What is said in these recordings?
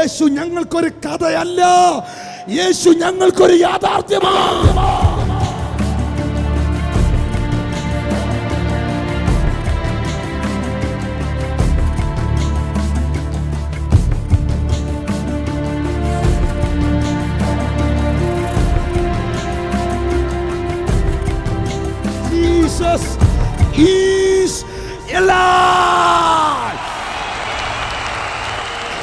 യേശു ഞങ്ങൾക്കൊരു കഥയല്ല, യേശു ഞങ്ങൾക്കൊരു യാഥാർത്ഥ്യമാണ്. Jesus is alive.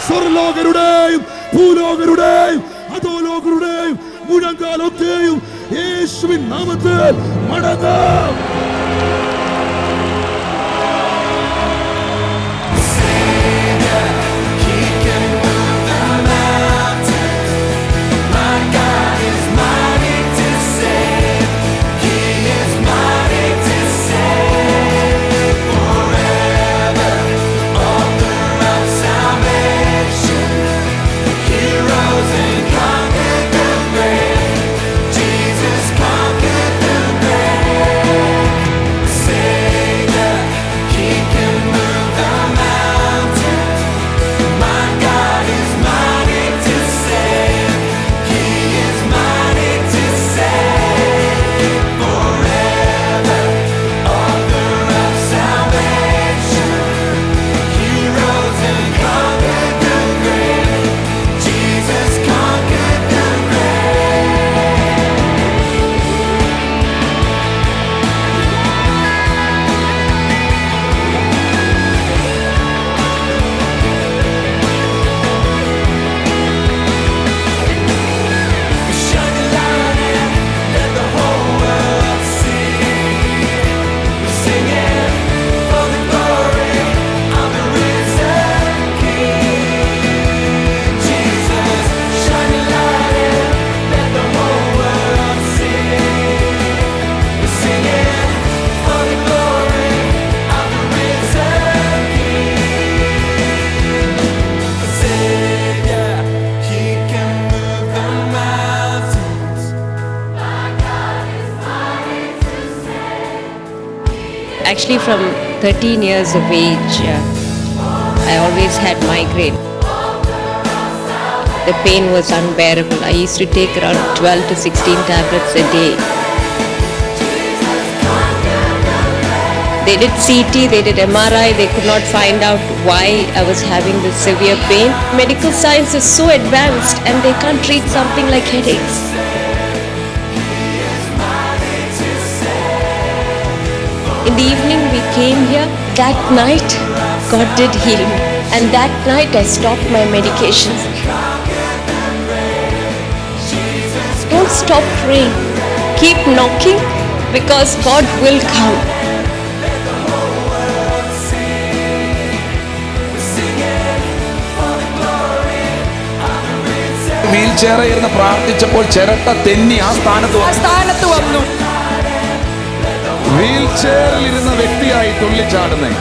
സ്വർലോകരുടെയും ഭൂലോകരുടെയും അധോലോകരുടെയും മുഴങ്കാലൊക്കെയും യേശുവിൻ നാമത്തിൽ മടങ്ങും. Actually, from 13 years of age, I always had migraine. The pain was unbearable. I used to take around 12 to 16 tablets a day. They did CT, they did MRI, they could not find out why I was having this severe pain. Medical science is so advanced and they can't treat something like headaches. In the evening we came here. That night God did heal me, and that night I stopped my medications. Don't stop praying. Keep knocking, because God will come. Wheel ചെയറിൽ ഇരുന്ന് പ്രാർത്ഥിച്ചപ്പോൾ ചിരട്ട തെന്നി ആ സ്ഥാനത്ത് വന്നു. Wheel ചെയറിൽ ഇരുന്ന വ്യക്തിയായി തുള്ളിച്ചാടുന്നേ.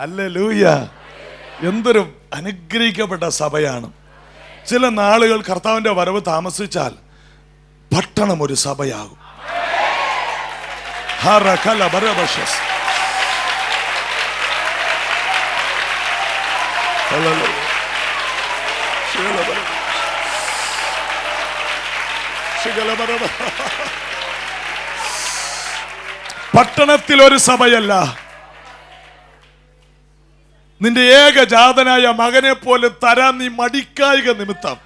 ഹല്ലേലൂയ. എന്തൊരു അനുഗ്രഹിക്കപ്പെട്ട സഭയാണ്. ചില നാളുകൾ കർത്താവിൻ്റെ വരവ് താമസിച്ചാൽ പട്ടണം ഒരു സഭയാകും. പട്ടണത്തിൽ ഒരു സഭയല്ല, നിന്റെ ഏകജാതനായ മകനെ പോലെ തരാൻ നീ മടിക്കായിക നിമിത്തം.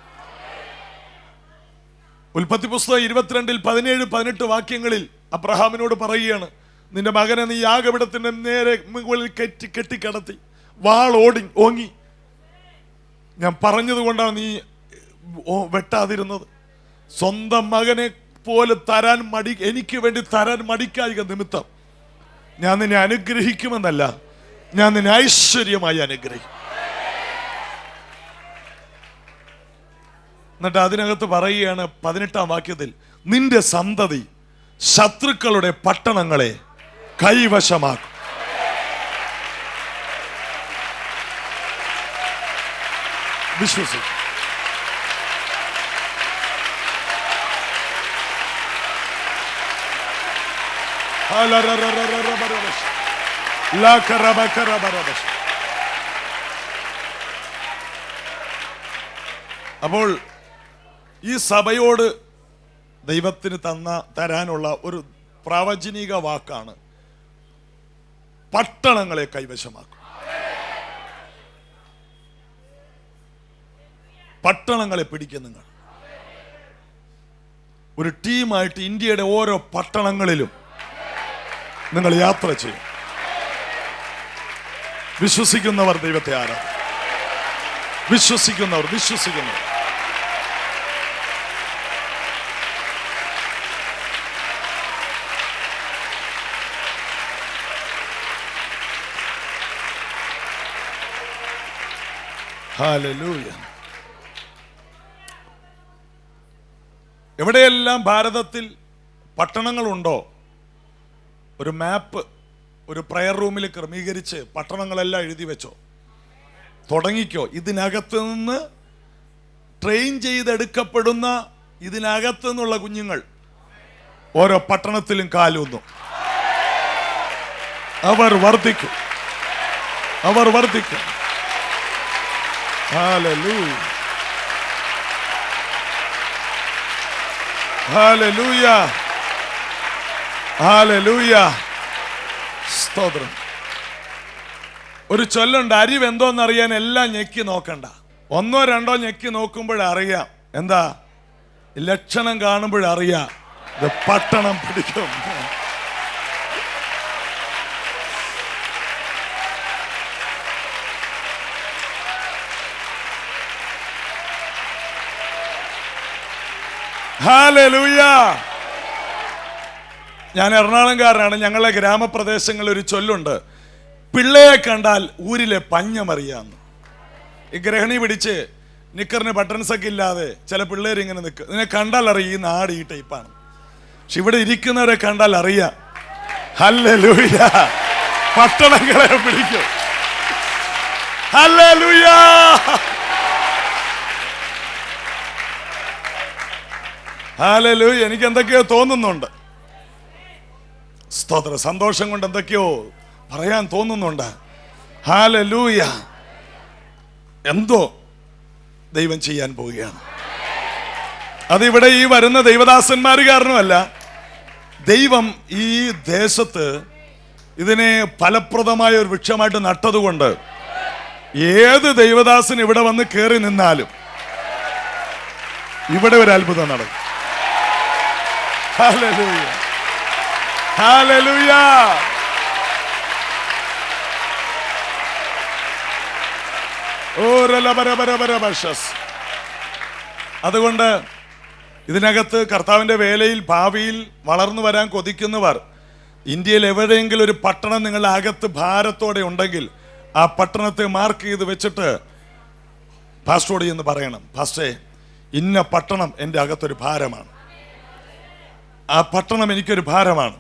ഉൽപ്പത്തി പുസ്തകം 22:17-18 വാക്യങ്ങളിൽ അബ്രഹാമിനോട് പറയുകയാണ്, നിന്റെ മകനെ നീ യാഗപീഠത്തിന്റെ നേരെ മുകളിൽ കെട്ടിക്കിടത്തി വാൾ ഓങ്ങി. ഞാൻ പറഞ്ഞതുകൊണ്ടാണ് നീ വെട്ടാതിരുന്നത്. സ്വന്തം മകനെ പോലെ തരാൻ എനിക്ക് വേണ്ടി തരാൻ മടിക്കായിക നിമിത്തം ഞാൻ നിന്നെ അനുഗ്രഹിക്കുമെന്നല്ല, ഞാൻ നിന്നെ ഐശ്വര്യമായി അനുഗ്രഹിക്കും. എന്നിട്ട് അതിനകത്ത് പറയുകയാണ് 18-ാം വാക്യത്തിൽ, നിന്റെ സന്തതി ശത്രുക്കളുടെ പട്ടണങ്ങളെ കൈവശമാക്കും. വിശ്വസിക്കും. അപ്പോൾ ഈ സഭയോട് ദൈവത്തിന് തരാനുള്ള ഒരു പ്രവചനിക വാക്കാണ്, പട്ടണങ്ങളെ കൈവശമാക്കും. പട്ടണങ്ങളെ പിടിക്കും. നിങ്ങൾ ഒരു ടീമായിട്ട് ഇന്ത്യയുടെ ഓരോ പട്ടണങ്ങളിലും നിങ്ങൾ യാത്ര ചെയ്യും. വിശ്വസിക്കുന്നവർ ദൈവത്തെ ആരാധിക്കും. വിശ്വസിക്കുന്നവർ. ഹല്ലേലൂയ. എവിടെയെല്ലാം ഭാരതത്തിൽ പട്ടണങ്ങളുണ്ടോ, ഒരു മാപ്പ് ഒരു പ്രയർ റൂമിൽ ക്രമീകരിച്ച് പട്ടണങ്ങളെല്ലാം എഴുതി വെച്ചോ, തുടങ്ങിക്കോ. ഇതിനകത്ത് നിന്ന് ട്രെയിൻ ചെയ്തെടുക്കപ്പെടുന്ന ഇതിനകത്ത് നിന്നുള്ള കുഞ്ഞുങ്ങൾ ഓരോ പട്ടണത്തിലും കാലൂന്നു. അവർ വർദ്ധിക്കും. ഹല്ലേലൂയ. ഹല്ലേലൂയ. ഹല്ലേലൂയ. സ്തോത്രം. ഒരു ചൊല്ലുണ്ട്, അരി വെന്തോന്നറിയാൻ എല്ലാം ഞെക്കി നോക്കണ്ട, 1 or 2 ഞെക്കി നോക്കുമ്പോഴറിയാം. എന്താ? ലക്ഷണം കാണുമ്പോഴറിയാം ഇത് പട്ടണം പിടിക്കും. ഹല്ലേലൂയ. ഞാൻ എറണാകുളംകാരനാണ്. ഞങ്ങളുടെ ഗ്രാമപ്രദേശങ്ങളിൽ ഒരു ചൊല്ലുണ്ട്, പിള്ളയെ കണ്ടാൽ ഊരിലെ പഞ്ഞമറിയാന്ന്. ഈ ഗ്രഹണി പിടിച്ച് നിക്കറിന് ബട്ടൺസ് ഒക്കെ ഇല്ലാതെ ചില പിള്ളേർ ഇങ്ങനെ നിൽക്കും. ഇതിനെ കണ്ടാൽ അറിയാം ഈ നാട് ഈ ടൈപ്പാണ്. പക്ഷെ ഇവിടെ ഇരിക്കുന്നവരെ കണ്ടാൽ അറിയാം. ഹല്ലേലൂയ. പട്ടണങ്ങളെ പിടിക്കും. ഹല്ലേലൂയ. ഹല്ലേലൂയ. എനിക്ക് എന്തൊക്കെയോ തോന്നുന്നുണ്ട്. സ്തോത്ര. സന്തോഷം കൊണ്ട് എന്തൊക്കെയോ പറയാൻ തോന്നുന്നുണ്ട്. ഹല്ലേലൂയ. എന്തോ ദൈവം ചെയ്യാൻ പോവുകയാണ്. അതിവിടെ ഈ വരുന്ന ദൈവദാസന്മാർ കാരണമല്ല, ദൈവം ഈ ദേശത്ത് ഇതിനെ ഫലപ്രദമായ ഒരു വൃക്ഷമായിട്ട് നട്ടതുകൊണ്ട് ഏത് ദൈവദാസൻ ഇവിടെ വന്ന് കയറി നിന്നാലും ഇവിടെ ഒരു അത്ഭുതം നടക്കും. ഹല്ലേലൂയ. ഹല്ലേലൂയ. അതുകൊണ്ട് ഇതിനകത്ത് കർത്താവിൻ്റെ വേലയിൽ ഭാവിയിൽ വളർന്നു വരാൻ കൊതിക്കുന്നവർ, ഇന്ത്യയിൽ എവിടെയെങ്കിലും ഒരു പട്ടണം നിങ്ങളുടെ അകത്ത് ഭാരത്തോടെ ഉണ്ടെങ്കിൽ ആ പട്ടണത്തെ മാർക്ക് ചെയ്ത് വെച്ചിട്ട് പാസ്റ്ററോട് എന്ന് പറയണം, പാസ്റ്റേ ഇന്ന പട്ടണം എൻ്റെ അകത്തൊരു ഭാരമാണ്, ആ പട്ടണം എനിക്കൊരു ഭാരമാണ്,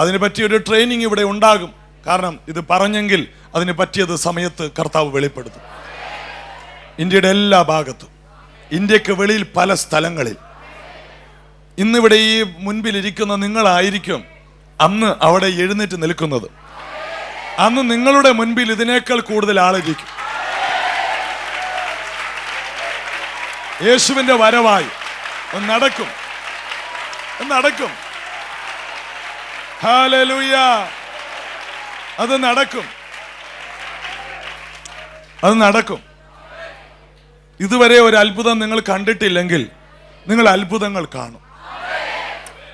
അതിന് പറ്റിയൊരു ട്രെയിനിങ് ഇവിടെ ഉണ്ടാകും. കാരണം ഇത് പറഞ്ഞെങ്കിൽ അതിന് പറ്റിയത് സമയത്ത് കർത്താവ് വെളിപ്പെടുത്തും. ഇന്ത്യയുടെ എല്ലാ ഭാഗത്തും, ഇന്ത്യക്ക് വെളിയിൽ പല സ്ഥലങ്ങളിൽ. ഇന്നിവിടെ ഈ മുൻപിലിരിക്കുന്ന നിങ്ങളായിരിക്കും അന്ന് അവിടെ എഴുന്നേറ്റ് നിൽക്കുന്നത്. അന്ന് നിങ്ങളുടെ മുൻപിൽ ഇതിനേക്കാൾ കൂടുതൽ ആളിരിക്കും. യേശുവിന്റെ വരവായി നടക്കും. ഹല്ലേലൂയ. അത് നടക്കും. ഇതുവരെ ഒരു അത്ഭുതം നിങ്ങൾ കണ്ടിട്ടില്ലെങ്കിൽ നിങ്ങൾ അത്ഭുതങ്ങൾ കാണും.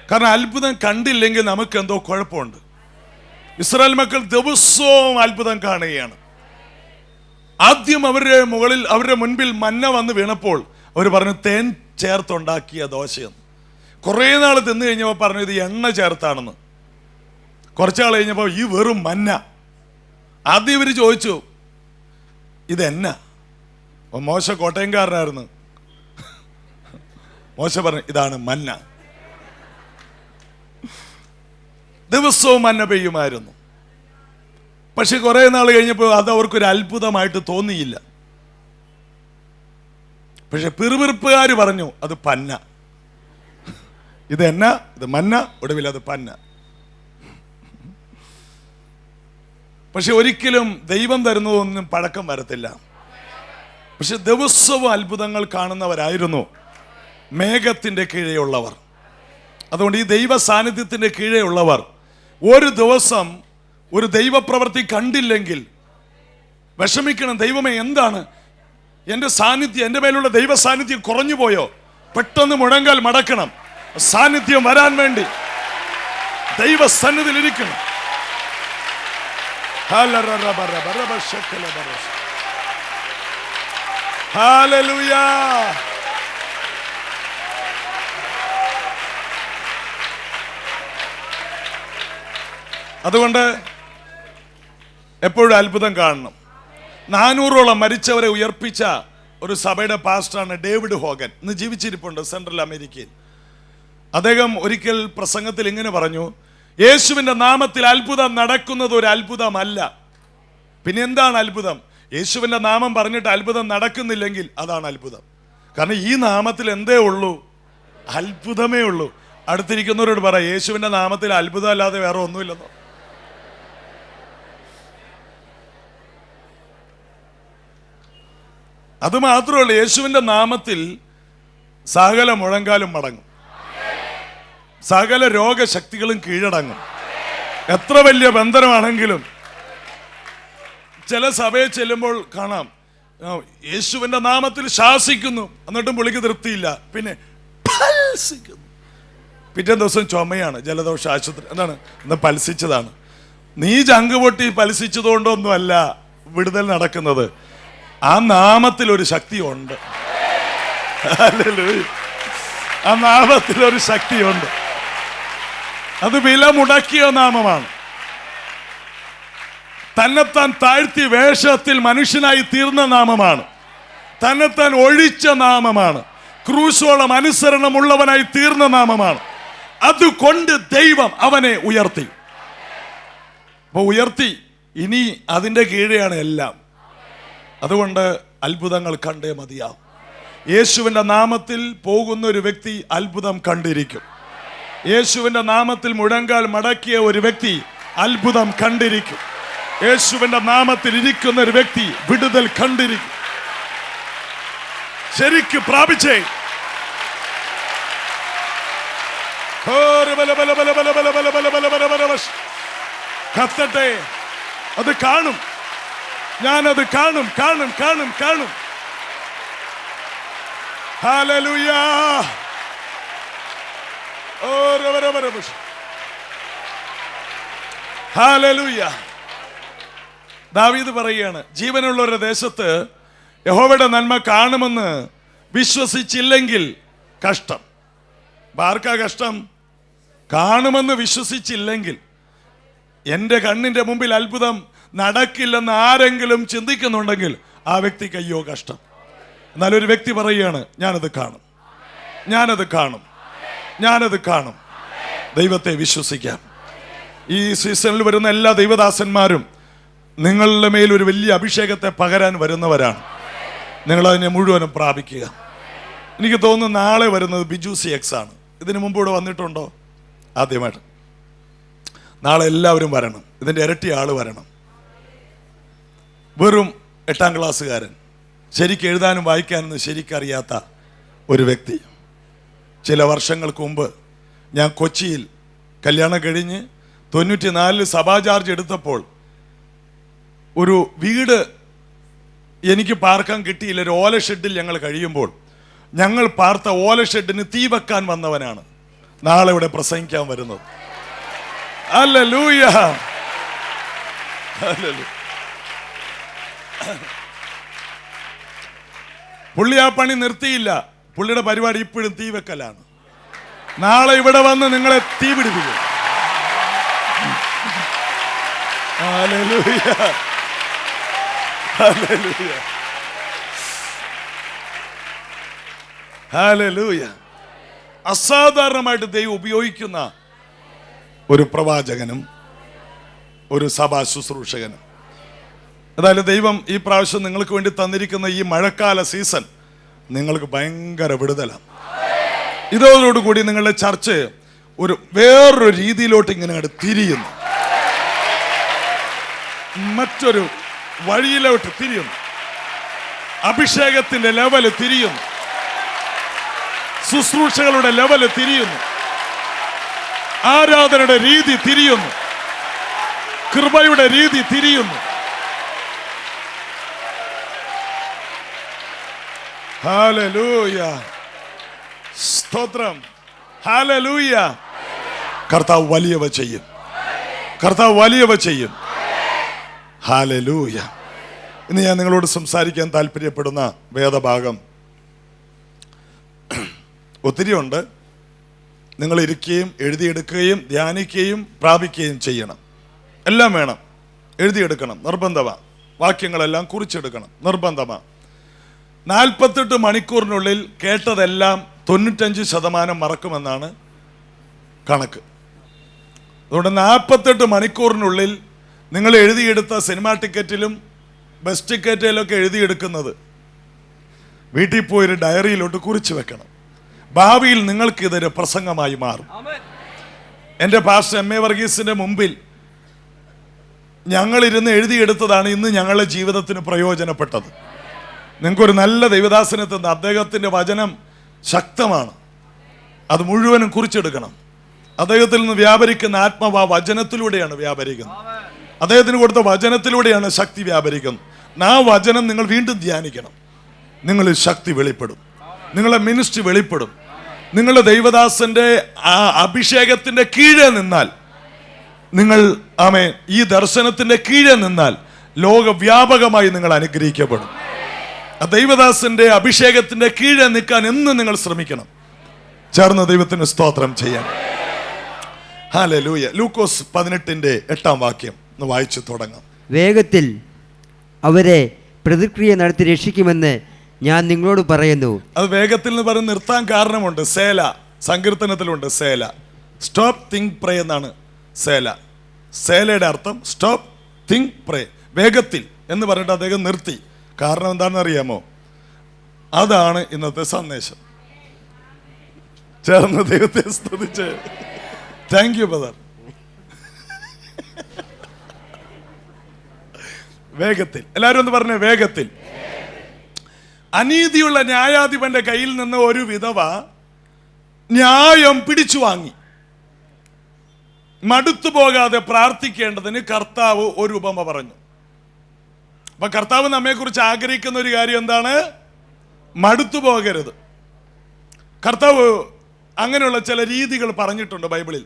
കാരണം അത്ഭുതം കണ്ടില്ലെങ്കിൽ നമുക്ക് എന്തോ കുഴപ്പമുണ്ട്. ഇസ്രായേൽ മക്കൾ ദിവസവും അത്ഭുതം കാണുകയാണ്. ആദ്യം അവരുടെ മുൻപിൽ മന്ന വന്ന് വീണപ്പോൾ അവർ പറഞ്ഞു തേൻ ചേർത്തുണ്ടാക്കിയ ദോശയെന്ന്. കുറേ നാൾ തിന്നു കഴിഞ്ഞപ്പോൾ പറഞ്ഞു ഇത് എണ്ണ ചേർത്താണെന്ന്. കുറച്ചാൾ കഴിഞ്ഞപ്പോൾ ഈ വെറും മന്ന. ആദ്യം ഇവർ ചോദിച്ചു ഇതെന്നാ. മോശ കോട്ടയംകാരനായിരുന്നു. മോശ പറഞ്ഞു, ഇതാണ് മന്ന. ദിവസവും മന്ന പെയ്യുമായിരുന്നു. പക്ഷെ കുറെ നാൾ കഴിഞ്ഞപ്പോൾ അത് അവർക്കൊരു അത്ഭുതമായിട്ട് തോന്നിയില്ല. പക്ഷെ പിറുപിറുപ്പുകാർ പറഞ്ഞു അത് പന്ന. ഇത് എന്നാ? ഇത് മന്ന. ഒടുവിൽ അത് പന്ന. പക്ഷെ ഒരിക്കലും ദൈവം തരുന്നതൊന്നും പഴക്കം വരത്തില്ല. പക്ഷെ ദിവസവും അത്ഭുതങ്ങൾ കാണുന്നവരായിരുന്നു മേഘത്തിൻ്റെ കീഴെയുള്ളവർ. അതുകൊണ്ട് ഈ ദൈവ സാന്നിധ്യത്തിൻ്റെ കീഴെയുള്ളവർ ഒരു ദിവസം ഒരു ദൈവപ്രവൃത്തി കണ്ടില്ലെങ്കിൽ വിഷമിക്കണം. ദൈവമേ, എന്താണ് എൻ്റെ സാന്നിധ്യം, എൻ്റെ മേലുള്ള ദൈവ സാന്നിധ്യം കുറഞ്ഞു പോയോ? പെട്ടെന്ന് മുഴങ്കാൽ മടക്കണം. സാന്നിധ്യം വരാൻ വേണ്ടി ദൈവ സന്നിധിയിൽ ഇരിക്കണം. ഹല്ലേലൂയ. അതുകൊണ്ട് എപ്പോഴും അത്ഭുതം കാണണം. 400ഓളം മരിച്ചവരെ ഉയർപ്പിച്ച ഒരു സഭയുടെ പാസ്റ്ററാണ് ഡേവിഡ് ഹോഗൻ. ഇന്ന് ജീവിച്ചിരിപ്പുണ്ട് സെൻട്രൽ അമേരിക്കയിൽ. അദ്ദേഹം ഒരിക്കൽ പ്രസംഗത്തിൽ ഇങ്ങനെ പറഞ്ഞു, യേശുവിൻ്റെ നാമത്തിൽ അത്ഭുതം നടക്കുന്നത് ഒരു അത്ഭുതമല്ല. പിന്നെ എന്താണ് അത്ഭുതം? യേശുവിൻ്റെ നാമം പറഞ്ഞിട്ട് അത്ഭുതം നടക്കുന്നില്ലെങ്കിൽ അതാണ് അത്ഭുതം. കാരണം ഈ നാമത്തിൽ എന്തേ ഉള്ളൂ? അത്ഭുതമേ ഉള്ളൂ. അടുത്തിരിക്കുന്നവരോട് പറ, യേശുവിൻ്റെ നാമത്തിൽ അത്ഭുതം അല്ലാതെ വേറെ ഒന്നുമില്ലെന്നോ. അത് മാത്രമല്ല, യേശുവിൻ്റെ നാമത്തിൽ സകല മുഴങ്കാലും മടങ്ങും, സകല രോഗശക്തികളും കീഴടങ്ങും. എത്ര വലിയ ബന്ധനമാണെങ്കിലും ചില സഭയെ ചെല്ലുമ്പോൾ കാണാം, യേശുവിൻ്റെ നാമത്തിൽ ശാസിക്കുന്നു, എന്നിട്ടും പുള്ളിക്ക് തൃപ്തിയില്ല, പിന്നെ പൽസിക്കുന്നു. പിറ്റേ ദിവസം ചുമയാണ്, ജലദോഷ ആശുപത്രി. എന്താണ്? ഇന്ന് പൽസിച്ചതാണ്. നീ ചങ്ക് പൊട്ടി പൽസിച്ചതുകൊണ്ടൊന്നും അല്ല വിടുതൽ നടക്കുന്നത്. ആ നാമത്തിൽ ഒരു ശക്തിയുണ്ട്. ആ നാമത്തിൽ ഒരു ശക്തിയുണ്ട്. അത് വില മുടക്കിയ നാമമാണ്. തന്നെത്താൻ താഴ്ത്തി വേഷത്തിൽ മനുഷ്യനായി തീർന്ന നാമമാണ്. തന്നെത്താൻ ഒഴിച്ച നാമമാണ്. ക്രൂശോളം അനുസരണമുള്ളവനായി തീർന്ന നാമമാണ്. അതുകൊണ്ട് ദൈവം അവനെ ഉയർത്തി. അപ്പൊ ഉയർത്തി, ഇനി അതിൻ്റെ കീഴെയാണ് എല്ലാം. അതുകൊണ്ട് അത്ഭുതങ്ങൾ കണ്ടേ മതിയാവും. യേശുവിൻ്റെ നാമത്തിൽ പോകുന്ന ഒരു വ്യക്തി അത്ഭുതം കണ്ടിരിക്കും. യേശുവിൻ്റെ നാമത്തിൽ മുഴങ്കാൽ മടക്കിയ ഒരു വ്യക്തി അത്ഭുതം കണ്ടിരിക്കും. യേശുവിൻ്റെ നാമത്തിൽ ഇരിക്കുന്ന ഒരു വ്യക്തി വിടുതൽ കണ്ടിരിക്കും. ശരിക്ക് പ്രാപിച്ചേ. കത്തട്ടെ. അത് കാണും. ഞാനത് കാണും, കാണും, കാണും, കാണും. ഹല്ലേലൂയ. ഹല്ലേലൂയ. ദാവീദ് പറയുകയാണ്, ജീവനുള്ള ഒരു ദേശത്ത് യഹോവയുടെ നന്മ കാണുമെന്ന് വിശ്വസിച്ചില്ലെങ്കിൽ കഷ്ടം. ആർക്കാ കഷ്ടം? കാണുമെന്ന് വിശ്വസിച്ചില്ലെങ്കിൽ. എൻ്റെ കണ്ണിൻ്റെ മുമ്പിൽ അത്ഭുതം നടക്കില്ലെന്ന് ആരെങ്കിലും ചിന്തിക്കുന്നുണ്ടെങ്കിൽ ആ വ്യക്തിക്ക് അയ്യോ കഷ്ടം. എന്നാൽ ഒരു വ്യക്തി പറയുകയാണ്, ഞാനത് കാണും, ഞാനത് കാണും, ഞാനത് കാണും. ദൈവത്തെ വിശ്വസിക്കാം. ഈ സീസണിൽ വരുന്ന എല്ലാ ദൈവദാസന്മാരും നിങ്ങളുടെ മേൽ ഒരു വലിയ അഭിഷേകത്തെ പകരാൻ വരുന്നവരാണ്. നിങ്ങളതിനെ മുഴുവനും പ്രാപിക്കുക. എനിക്ക് തോന്നുന്നു നാളെ വരുന്നത് ബിജു CX ആണ്. ഇതിനു മുമ്പ് ഇവിടെ വന്നിട്ടുണ്ടോ? ആദ്യമായിട്ട്. നാളെ എല്ലാവരും വരണം. ഇതിൻ്റെ ഇരട്ടി ആള് വരണം. വെറും 8ാം ക്ലാസ്സുകാരൻ, ശരിക്കും എഴുതാനും വായിക്കാനൊന്നും ശരിക്കറിയാത്ത ഒരു വ്യക്തി. ചില വർഷങ്ങൾക്ക് മുമ്പ് ഞാൻ കൊച്ചിയിൽ കല്യാണം കഴിഞ്ഞ് 94 സഭാ ചാർജ് എടുത്തപ്പോൾ ഒരു വീട് എനിക്ക് പാർക്കാൻ കിട്ടിയില്ല. ഒരു ഓല ഷെഡിൽ ഞങ്ങൾ കഴിയുമ്പോൾ ഞങ്ങൾ പാർത്ത ഓല ഷെഡിന് തീ വെക്കാൻ വന്നവനാണ് നാളെ ഇവിടെ പ്രസംഗിക്കാൻ വരുന്നത്. ഹല്ലേലൂയ. ഹല്ലേലൂയ. പുള്ളി ആ പണി നിർത്തിയില്ല. പുള്ളിയുടെ പരിപാടി ഇപ്പോഴും തീ വെക്കലാണ്. നാളെ ഇവിടെ വന്ന് നിങ്ങളെ തീ പിടിപ്പിക്കും. ഹല്ലേലൂയ. ഹല്ലേലൂയ. ഹല്ലേലൂയ. അസാധാരണമായിട്ട് ദൈവം ഉപയോഗിക്കുന്ന ഒരു പ്രവാചകനും ഒരു സഭാ ശുശ്രൂഷകനും. അതായത് ദൈവം ഈ പ്രാവശ്യം നിങ്ങൾക്ക് വേണ്ടി തന്നിരിക്കുന്ന ഈ മഴക്കാല സീസൺ നിങ്ങൾക്ക് ഭയങ്കര വിടുതലാണ്. ഇതോടുകൂടി നിങ്ങളുടെ ചർച്ച ഒരു വേറൊരു രീതിയിലോട്ട് ഇങ്ങനെ അങ്ങോട്ട് തിരിയുന്നു, മറ്റൊരു വഴിയിലോട്ട് തിരിയുന്നു. അഭിഷേകത്തിന്റെ ലെവല് തിരിയുന്നു, ശുശ്രൂഷകളുടെ ലെവല് തിരിയുന്നു, ആരാധനയുടെ രീതി തിരിയുന്നു, കൃപയുടെ രീതി തിരിയുന്നു. ഹല്ലേലൂയ, സ്തോത്രം, ഹല്ലേലൂയ. കർത്താവ് വലിയവ ചെയ്യും, കർത്താവ് വലിയവ ചെയ്യും. ഹല്ലേലൂയ. ഇന്ന് ഞാൻ നിങ്ങളോട് സംസാരിക്കാൻ താല്പര്യപ്പെടുന്ന വേദഭാഗം ഒത്തിരിയുണ്ട്. നിങ്ങൾ ഇരിക്കുകയും എഴുതിയെടുക്കുകയും ധ്യാനിക്കുകയും പ്രാപിക്കുകയും ചെയ്യണം. എല്ലാം വേണം, എഴുതിയെടുക്കണം, നിർബന്ധമാണ്. വാക്യങ്ങളെല്ലാം കുറിച്ചെടുക്കണം, നിർബന്ധമാണ്. 48 മണിക്കൂറിനുള്ളിൽ കേട്ടതെല്ലാം 95% മറക്കുമെന്നാണ് കണക്ക്. അതുകൊണ്ട് 48 മണിക്കൂറിനുള്ളിൽ നിങ്ങൾ എഴുതിയെടുത്ത സിനിമാ ടിക്കറ്റിലും ബസ് ടിക്കറ്റിലൊക്കെ എഴുതിയെടുക്കുന്നത് വീട്ടിൽ പോയൊരു ഡയറിയിലോട്ട് കുറിച്ച് വെക്കണം. ഭാവിയിൽ നിങ്ങൾക്ക് ഇതൊരു പ്രസംഗമായി മാറും. എൻ്റെ പാസ്റ്റർ എം.എ. വർഗീസിന്റെ മുമ്പിൽ ഞങ്ങളിരുന്ന് എഴുതിയെടുത്തതാണ് ഇന്ന് ഞങ്ങളുടെ ജീവിതത്തിന് പ്രയോജനപ്പെട്ടത്. നിങ്ങൾക്കൊരു നല്ല ദൈവദാസനെ തന്ന അദ്ദേഹത്തിൻ്റെ വചനം ശക്തമാണ്, അത് മുഴുവനും കുറിച്ചെടുക്കണം. അദ്ദേഹത്തിൽ നിന്ന് വ്യാപരിക്കുന്ന ആത്മാവ് ആ വചനത്തിലൂടെയാണ് വ്യാപരിക്കുന്നത്. അദ്ദേഹത്തിന് കൊടുത്ത വചനത്തിലൂടെയാണ് ശക്തി വ്യാപരിക്കുന്നത്. ആ വചനം നിങ്ങൾ വീണ്ടും ധ്യാനിക്കണം. നിങ്ങളിൽ ശക്തി വെളിപ്പെടും, നിങ്ങളുടെ മിനിസ്ട്രി വെളിപ്പെടും. നിങ്ങളുടെ ദൈവദാസന്റെ ആ അഭിഷേകത്തിന്റെ കീഴെ നിന്നാൽ, നിങ്ങൾ ആമേൻ ഈ ദർശനത്തിന്റെ കീഴെ നിന്നാൽ ലോകവ്യാപകമായി നിങ്ങൾ അനുഗ്രഹിക്കപ്പെടും. ആ ദൈവദാസന്റെ അഭിഷേകത്തിന്റെ കീഴെ നിൽക്കാൻ എന്നും നിങ്ങൾ ശ്രമിക്കണം. ചേർന്ന് ദൈവത്തിന് സ്തോത്രം ചെയ്യാം. ഹല്ലേലൂയ. ലൂക്കോസ് 18:8 വാക്യം ഒന്ന് വായിച്ചു തുടങ്ങാം. വേഗത്തിൽ അവരെ പ്രതിക്രിയ നടത്തി രക്ഷിക്കുമെന്ന് ഞാൻ നിങ്ങളോട് പറയുന്നു. അത് വേഗത്തിൽ എന്ന് പറഞ്ഞ് നിർത്താൻ കാരണമുണ്ട്. സേല സങ്കീർത്തനത്തിലുണ്ട്. സേല, സ്റ്റോപ്പ് തിങ്ക് പ്രേ എന്നാണ് സേല. സേലയുടെ അർത്ഥം സ്റ്റോപ്പ് തിങ്ക് പ്രേ, വേഗത്തിൽ എന്ന് പറഞ്ഞിട്ട് അദ്ദേഹം നിർത്തി. കാരണം എന്താണെന്ന് അറിയാമോ? അതാണ് ഇന്നത്തെ സന്ദേശം. ചേർന്ന് ദൈവത്തെ സ്തുതിച്ച് താങ്ക് യു ബ്രദർ. വേഗത്തിൽ, എല്ലാവരും ഒന്ന് പറഞ്ഞേ, വേഗത്തിൽ. അനീതിയുള്ള ന്യായാധിപന്റെ കയ്യിൽ നിന്ന് ഒരു വിധവ ന്യായം പിടിച്ചു വാങ്ങി. മടുത്തു പോകാതെ പ്രാർത്ഥിക്കേണ്ടതിന് കർത്താവ് ഒരു ഉപമ പറഞ്ഞു. അപ്പൊ കർത്താവ് നമ്മെ കുറിച്ച് ആഗ്രഹിക്കുന്ന ഒരു കാര്യം എന്താണ്? മടുത്തു പോകരുത്. കർത്താവ് അങ്ങനെയുള്ള ചില രീതികൾ പറഞ്ഞിട്ടുണ്ട് ബൈബിളിൽ.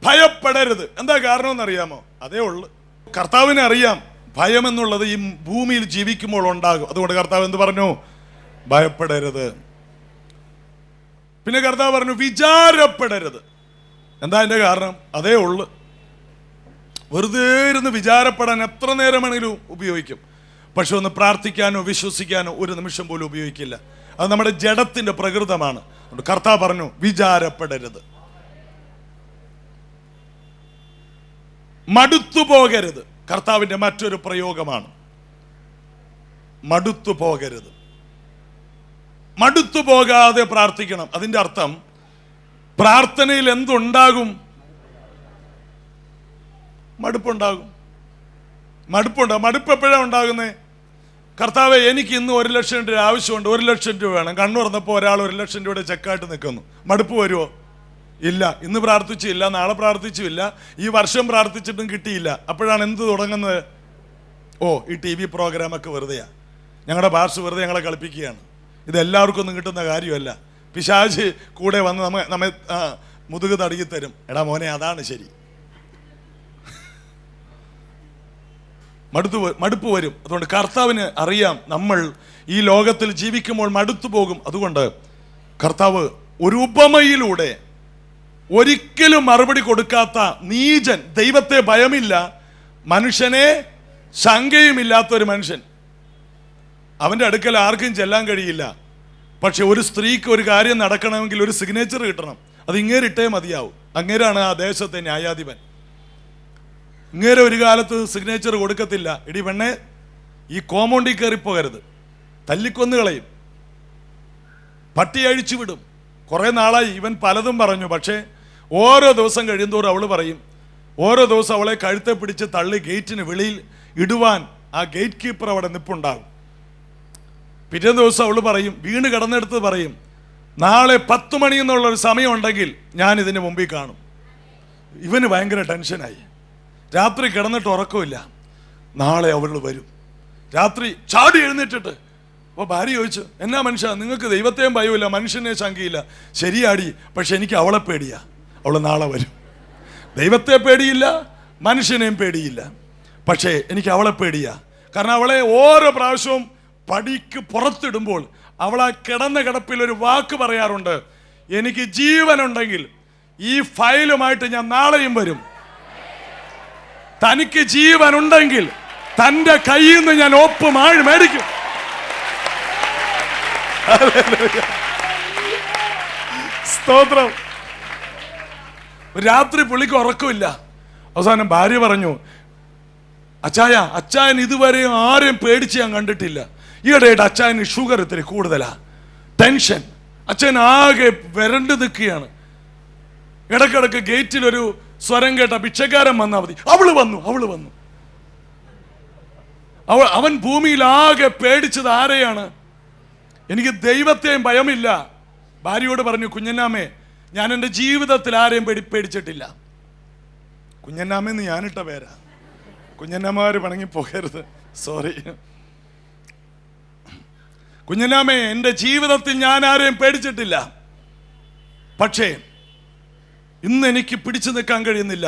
ഭയപ്പെടരുത്. എന്താ കാരണം എന്നറിയാമോ? അതേ ഉള്ളു. കർത്താവിനെ അറിയാം ഭയം എന്നുള്ളത് ഈ ഭൂമിയിൽ ജീവിക്കുമ്പോൾ ഉണ്ടാകും. അതുകൊണ്ട് കർത്താവ് എന്ത് പറഞ്ഞു? ഭയപ്പെടരുത്. പിന്നെ കർത്താവ് പറഞ്ഞു വിചാരപ്പെടരുത്. എന്താ അതിന്റെ കാരണം? അതേ ഉള്ളു. വെറുതെ ഇരുന്ന് വിചാരപ്പെടാൻ എത്ര നേരം വേണമെങ്കിലും ഉപയോഗിക്കും, പക്ഷെ ഒന്ന് പ്രാർത്ഥിക്കാനോ വിശ്വസിക്കാനോ ഒരു നിമിഷം പോലും ഉപയോഗിക്കില്ല. അത് നമ്മുടെ ജഡത്തിന്റെ പ്രകൃതമാണ്. കർത്താവ് പറഞ്ഞു വിചാരപ്പെടരുത്, മടുത്തു പോകരുത്. കർത്താവിന്റെ മറ്റൊരു പ്രയോഗമാണ് മടുത്തു പോകരുത്. മടുത്തു പോകാതെ പ്രാർത്ഥിക്കണം. അതിന്റെ അർത്ഥം പ്രാർത്ഥനയിൽ എന്തുണ്ടാകും? മടുപ്പുണ്ടാകും. മടുപ്പുണ്ടാകും. മടുപ്പ് എപ്പോഴാണ് ഉണ്ടാകുന്നത്? കർത്താവെ എനിക്ക് ഇന്ന് 1 ലക്ഷം രൂപ ആവശ്യമുണ്ട്, 1 ലക്ഷം രൂപ വേണം. കണ്ണു തുറന്നപ്പോൾ ഒരാൾ 1 ലക്ഷം രൂപയുടെ ചെക്കായിട്ട് നിൽക്കുന്നു. മടുപ്പ് വരുമോ? ഇല്ല. ഇന്ന് പ്രാർത്ഥിച്ചില്ല, നാളെ പ്രാർത്ഥിച്ചില്ല, ഈ വർഷം പ്രാർത്ഥിച്ചിട്ടും കിട്ടിയില്ല. അപ്പോഴാണ് എന്ത് തുടങ്ങുന്നത്? ഓ, ഈ TV പ്രോഗ്രാമൊക്കെ വെറുതെയാ, ഞങ്ങളുടെ ഭാഷ വെറുതെ ഞങ്ങളെ കളിപ്പിക്കുകയാണ്. ഇതെല്ലാവർക്കും ഒന്നും കിട്ടുന്ന കാര്യമല്ല. പിശാച് കൂടെ വന്ന് നമ്മെ മുതുക് തടകി തരും. എടാ മോനെ, അതാണ് ശരി. മടുപ്പ് വരും. അതുകൊണ്ട് കർത്താവിന് അറിയാം നമ്മൾ ഈ ലോകത്തിൽ ജീവിക്കുമ്പോൾ മടുത്തു പോകും. അതുകൊണ്ട് കർത്താവ് ഒരു ഉപമയിലൂടെ, ഒരിക്കലും മറുപടി കൊടുക്കാത്ത നീചൻ, ദൈവത്തെ ഭയമില്ല, മനുഷ്യനെ ശങ്കയുമില്ലാത്ത ഒരു മനുഷ്യൻ, അവൻ്റെ അടുക്കൽ ആർക്കും ചെല്ലാൻ കഴിയില്ല. പക്ഷെ ഒരു സ്ത്രീക്ക് ഒരു കാര്യം നടക്കണമെങ്കിൽ ഒരു സിഗ്നേച്ചർ കിട്ടണം. അത് ഇങ്ങേരിട്ടേ മതിയാവും. അങ്ങേരാണ് ആ ദേശത്തെ ന്യായാധിപൻ. ഇങ്ങേരെ ഒരു കാലത്ത് സിഗ്നേച്ചർ കൊടുക്കത്തില്ല. എടി പെണ്ണെ, ഈ കോമ്പൗണ്ടിൽ കയറിപ്പോകരുത്, തല്ലിക്കൊന്നു കളയും, പട്ടി അഴിച്ചു വിടും. കുറേ നാളായി ഇവൻ പലതും പറഞ്ഞു. പക്ഷേ ഓരോ ദിവസം കഴിയുന്തോറും അവൾ പറയും. ഓരോ ദിവസം അവളെ കഴുത്തെ പിടിച്ച് തള്ളി ഗേറ്റിന് വെളിയിൽ ഇടുവാൻ ആ ഗേറ്റ് കീപ്പർ അവിടെ നിൽപ്പുണ്ടാകും. പിറ്റേ ദിവസം അവൾ പറയും, വീണ് കിടന്നെടുത്ത് പറയും, നാളെ 10 മണി എന്നുള്ളൊരു സമയം ഉണ്ടെങ്കിൽ ഞാൻ ഇതിന് മുമ്പിൽ കാണും. ഇവന് ഭയങ്കര ടെൻഷനായി. രാത്രി കിടന്നിട്ട് ഉറക്കമില്ല. നാളെ അവൾ വരും. രാത്രി ചാടി എഴുന്നേറ്റിട്ട് അപ്പോൾ ഭാര്യ ചോദിച്ചു, എന്നാ മനുഷ്യ, നിങ്ങൾക്ക് ദൈവത്തെയും ഭയമില്ല, മനുഷ്യനെ ശങ്കയില്ല. ശരിയാടി, പക്ഷെ എനിക്ക് അവളെ പേടിയാ. അവൾ നാളെ വരും. ദൈവത്തെ പേടിയില്ല, മനുഷ്യനെയും പേടിയില്ല, പക്ഷേ എനിക്ക് അവളെ പേടിയാ. കാരണം അവളെ ഓരോ പ്രാവശ്യവും പടിക്ക് പുറത്തിടുമ്പോൾ അവൾ ആ കിടന്ന കിടപ്പിൽ ഒരു വാക്ക് പറയാറുണ്ട്, എനിക്ക് ജീവനുണ്ടെങ്കിൽ ഈ ഫയലുമായിട്ട് ഞാൻ നാളെയും വരും. തനിക്ക് ജീവനുണ്ടെങ്കിൽ തൻ്റെ കയ്യിൽ നിന്ന് ഞാൻ ഒപ്പ് മേടിക്കും. സ്തോത്രം. രാത്രി പുള്ളിക്ക് ഉറക്കമില്ല. അവസാനം ഭാര്യ പറഞ്ഞു, അച്ചായൻ ഇതുവരെ ആരെയും പേടിച്ച് ഞാൻ കണ്ടിട്ടില്ല. ഈയിടെയായിട്ട് അച്ചായന് ഷുഗർ ഇത്തിരി കൂടുതലാ, ടെൻഷൻ. അച്ഛൻ ആകെ വരണ്ടു നിൽക്കുകയാണ്. ഇടക്കിടക്ക് ഗേറ്റിൽ ഒരു സ്വരം കേട്ട ഭിക്ഷക്കാരൻ വന്നാൽ മതി. അവള് വന്നു. അവൻ ഭൂമിയിൽ ആകെ പേടിച്ചത് ആരെയാണ്? എനിക്ക് ദൈവത്തെയും ഭയമില്ല. ഭാര്യയോട് പറഞ്ഞു, കുഞ്ഞന്നാമേ, ഞാൻ എൻ്റെ ജീവിതത്തിൽ ആരെയും പേടിച്ചിട്ടില്ല. കുഞ്ഞന്നാമെന്ന് ഞാനിട്ട പേരാ. കുഞ്ഞന്നമ്മമാർ പണങ്ങി പോകരുത്, സോറി. കുഞ്ഞന്നാമേ, എൻ്റെ ജീവിതത്തിൽ ഞാൻ ആരെയും പേടിച്ചിട്ടില്ല. പക്ഷേ ഇന്ന് എനിക്ക് പിടിച്ചു നിൽക്കാൻ കഴിയുന്നില്ല.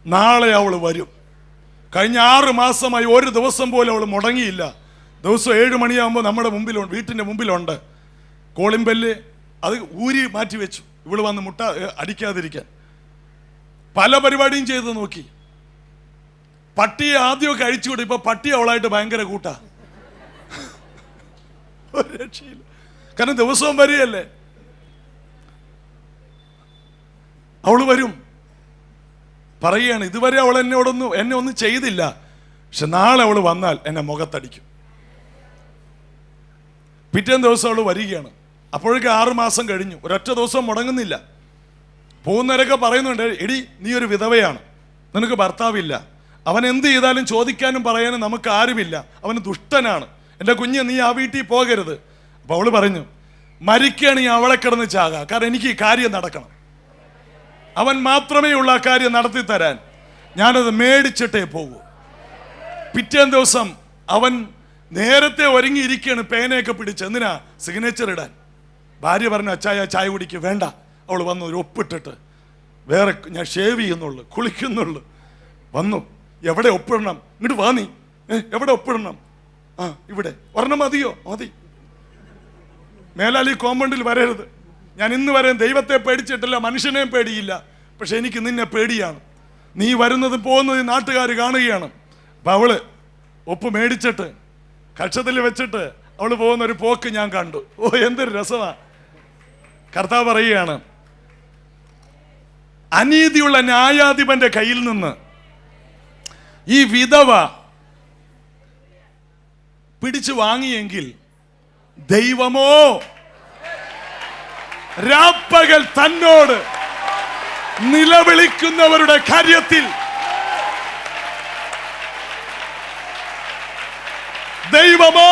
നാളെ അവൾ വരും. കഴിഞ്ഞ 6 മാസമായി ഒരു ദിവസം പോലും അവൾ മുടങ്ങിയില്ല. ദിവസം 7 മണിയാകുമ്പോൾ നമ്മുടെ മുമ്പിലുണ്ട്, വീട്ടിൻ്റെ മുമ്പിലുണ്ട് കോളിംഗ് ബെല്ല്. അത് ഊരി മാറ്റി വെച്ചു, ഇവള് വന്ന് മുട്ട അടിക്കാതിരിക്കാൻ. പല പരിപാടിയും ചെയ്ത് നോക്കി. പട്ടിയെ ആദ്യമൊക്കെ അഴിച്ചുവിടും. ഇപ്പൊ പട്ടി അവളായിട്ട് ഭയങ്കര കൂട്ടാ. ഒരു രക്ഷയില്ല. കാരണം ദിവസവും വരികയല്ലേ. അവള് വരും. പറയുകയാണ്, ഇതുവരെ അവൾ എന്നെ ഒന്നും ചെയ്തില്ല, പക്ഷെ നാളെ അവൾ വന്നാൽ എന്നെ മുഖത്തടിക്കും. പിറ്റേ ദിവസം അവൾ വരികയാണ്. അപ്പോഴേക്ക് 6 മാസം കഴിഞ്ഞു. ഒരൊറ്റ ദിവസം മുടങ്ങുന്നില്ല. പോകുന്നവരൊക്കെ പറയുന്നുണ്ട്, എടി നീ ഒരു വിധവയാണ്, നിനക്ക് ഭർത്താവില്ല, അവൻ എന്ത് ചെയ്താലും ചോദിക്കാനും പറയാനും നമുക്ക് ആരുമില്ല, അവന് ദുഷ്ടനാണ്, എൻ്റെ കുഞ്ഞ് നീ ആ വീട്ടിൽ പോകരുത്. അപ്പോൾ അവൾ പറഞ്ഞു, മരിക്കുകയാണെങ്കിൽ അവളെ കിടന്ന് ചാകാം, കാരണം എനിക്ക് ഈ കാര്യം നടക്കണം. അവൻ മാത്രമേ ഉള്ള ആ കാര്യം നടത്തി തരാൻ. ഞാനത് മേടിച്ചിട്ടേ പോകൂ. പിറ്റേ ദിവസം അവൻ നേരത്തെ ഒരുങ്ങിയിരിക്കുകയാണ്, പേനയൊക്കെ പിടിച്ച്. എന്തിനാ? സിഗ്നേച്ചർ ഇടാൻ. ഭാര്യ പറഞ്ഞു, ചായ കുടിക്കുക. വേണ്ട. അവൾ വന്നു, ഒരു ഒപ്പിട്ടിട്ട്, വേറെ ഞാൻ ഷേവ് ചെയ്യുന്നുള്ളു, കുളിക്കുന്നുള്ളു. വന്നു, എവിടെ ഒപ്പിടണം? ഇങ്ങോട്ട് വാ നീ. എവിടെ ഒപ്പിടണം? ഇവിടെ. ഒരെണ്ണം മതിയോ? മതി. മേലാൽ ഈ കോമ്പൗണ്ടിൽ വരരുത്. ഞാൻ ഇന്ന് വരെ ദൈവത്തെ പേടിച്ചിട്ടില്ല, മനുഷ്യനെയും പേടിയില്ല, പക്ഷെ എനിക്ക് നിന്നെ പേടിയാണ്. നീ വരുന്നതും പോകുന്നതും നാട്ടുകാർ കാണുകയാണ്. അപ്പം അവള് ഒപ്പ് മേടിച്ചിട്ട് കക്ഷത്തിൽ വെച്ചിട്ട് അവൾ പോകുന്ന ഒരു പോക്ക് ഞാൻ കണ്ടു. ഓ, എന്തൊരു രസമാ. കർത്താവ് പറയുകയാണ്, അനീതിയുള്ള ന്യായാധിപന്റെ കയ്യിൽ നിന്ന് ഈ വിധവ പിടിച്ചു വാങ്ങിയെങ്കിൽ ദൈവമോ രാപ്പകൽ തന്നോട് നിലവിളിക്കുന്നവരുടെ കാര്യത്തിൽ ദൈവമോ